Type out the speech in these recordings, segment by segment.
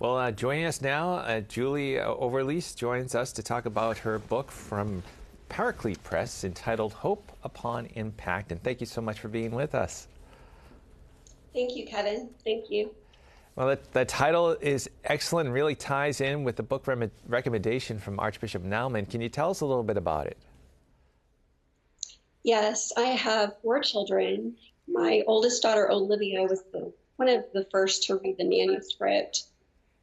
Well, joining us now, Julie Overlease joins us to talk about her book from Paraclete Press entitled Hope Upon Impact. And thank you so much for being with us. Thank you, Kevin. Thank you. Well, the title is excellent and really ties in with the book recommendation from Archbishop Naumann. Can you tell us a little bit about it? Yes, I have 4 children. My oldest daughter, Olivia, was one of the first to read the manuscript.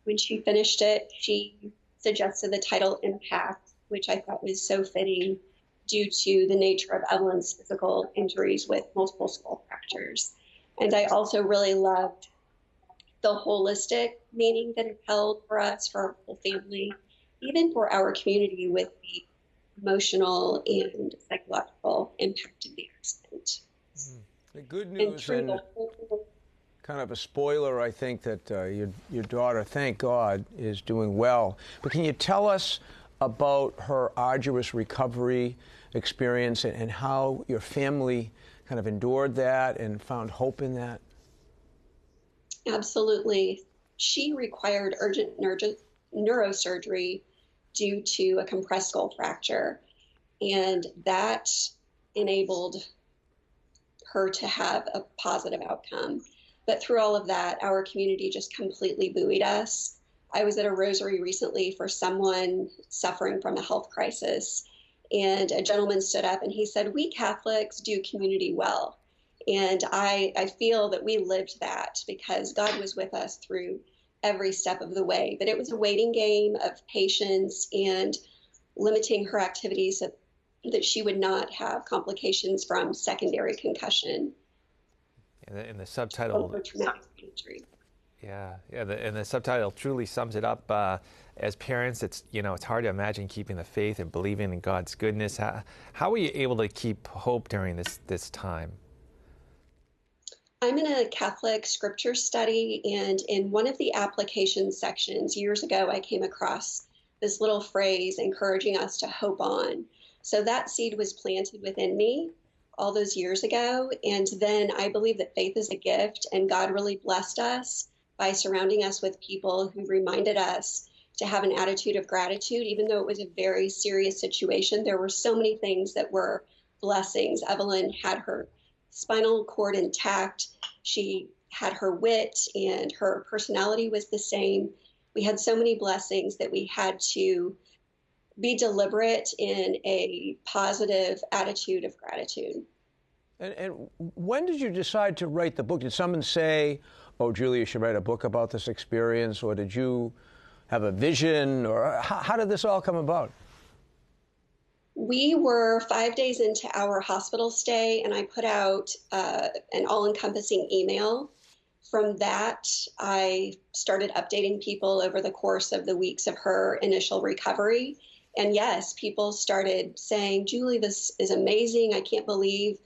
When she finished it, she suggested the title Impact, which I thought was so fitting due to the nature of Evelyn's physical injuries with multiple skull fractures. And I also really loved the holistic meaning that it held for us, for our whole family, even for our community, with the emotional and psychological impact of the accident. The good news, and kind of a spoiler, I think, that your daughter, thank God, is doing well. But can you tell us about her arduous recovery experience and how your family kind of endured that and found hope in that? Absolutely. She required urgent neurosurgery due to a compressed skull fracture, and that enabled her to have a positive outcome. But through all of that, our community just completely buoyed us. I was at a rosary recently for someone suffering from a health crisis, and a gentleman stood up and he said, "We Catholics do community well." And I feel that we lived that because God was with us through every step of the way. But it was a waiting game of patience and limiting her activities so that she would not have complications from secondary concussion. And the subtitle, traumatic injury. And the subtitle truly sums it up. As parents, it's hard to imagine keeping the faith and believing in God's goodness. How were you able to keep hope during this time? I'm in a Catholic scripture study, and in one of the application sections years ago, I came across this little phrase encouraging us to hope on. So that seed was planted within me all those years ago. And then I believe that faith is a gift, and God really blessed us by surrounding us with people who reminded us to have an attitude of gratitude. Even though it was a very serious situation, there were so many things that were blessings. Evelyn had her spinal cord intact. She had her wit, and her personality was the same. We had so many blessings that we had to be deliberate in a positive attitude of gratitude. And when did you decide to write the book? Did someone say, "Oh, Julie, you should write a book about this experience," or did you have a vision, or how did this all come about? We were 5 days into our hospital stay, and I put out an all-encompassing email. From that, I started updating people over the course of the weeks of her initial recovery. And yes, people started saying, "Julie, this is amazing. I can't believe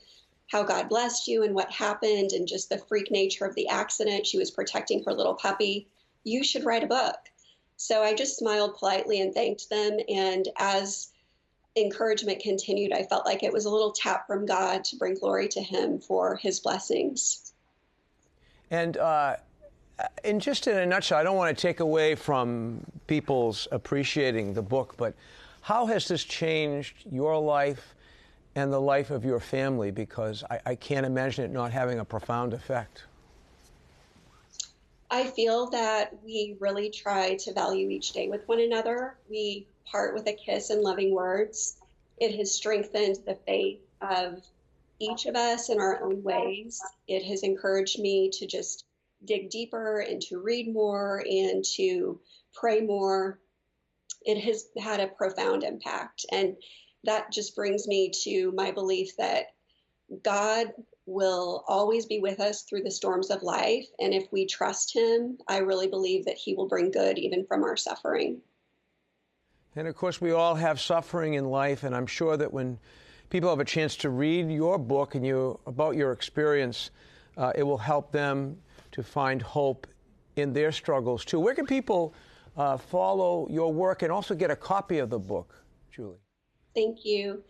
how God blessed you and what happened and just the freak nature of the accident. She was protecting her little puppy. You should write a book." So I just smiled politely and thanked them. And as encouragement continued, I felt like it was a little tap from God to bring glory to him for his blessings. And just in a nutshell, I don't want to take away from people's appreciating the book, but how has this changed your life and the life of your family? Because I can't imagine it not having a profound effect. I feel that we really try to value each day with one another. We part with a kiss and loving words. It has strengthened the faith of each of us in our own ways. It has encouraged me to just dig deeper and to read more and to pray more. It has had a profound impact. And that just brings me to my belief that God will always be with us through the storms of life. And if we trust him, I really believe that he will bring good even from our suffering. And of course, we all have suffering in life, and I'm sure that when people have a chance to read your book and about your experience, it will help them to find hope in their struggles too. Where can people follow your work and also get a copy of the book, Julie? Thank you.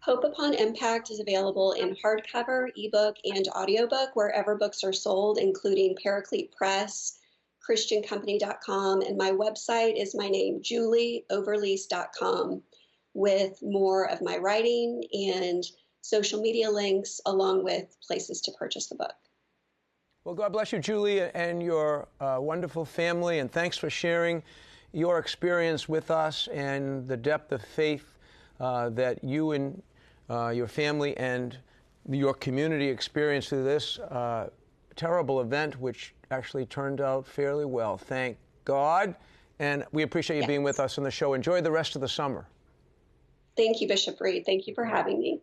Hope Upon Impact is available in hardcover, ebook, and audiobook wherever books are sold, including Paraclete Press, christiancompany.com, and my website is my name, julieoverlease.com, with more of my writing and social media links, along with places to purchase the book. Well, God bless you, Julie, and your wonderful family, and thanks for sharing your experience with us and the depth of faith that you and your family and your community experienced through this terrible event, which actually turned out fairly well. Thank God. And we appreciate you being with us on the show. Enjoy the rest of the summer. Thank you, Bishop Reed. Thank you for having me.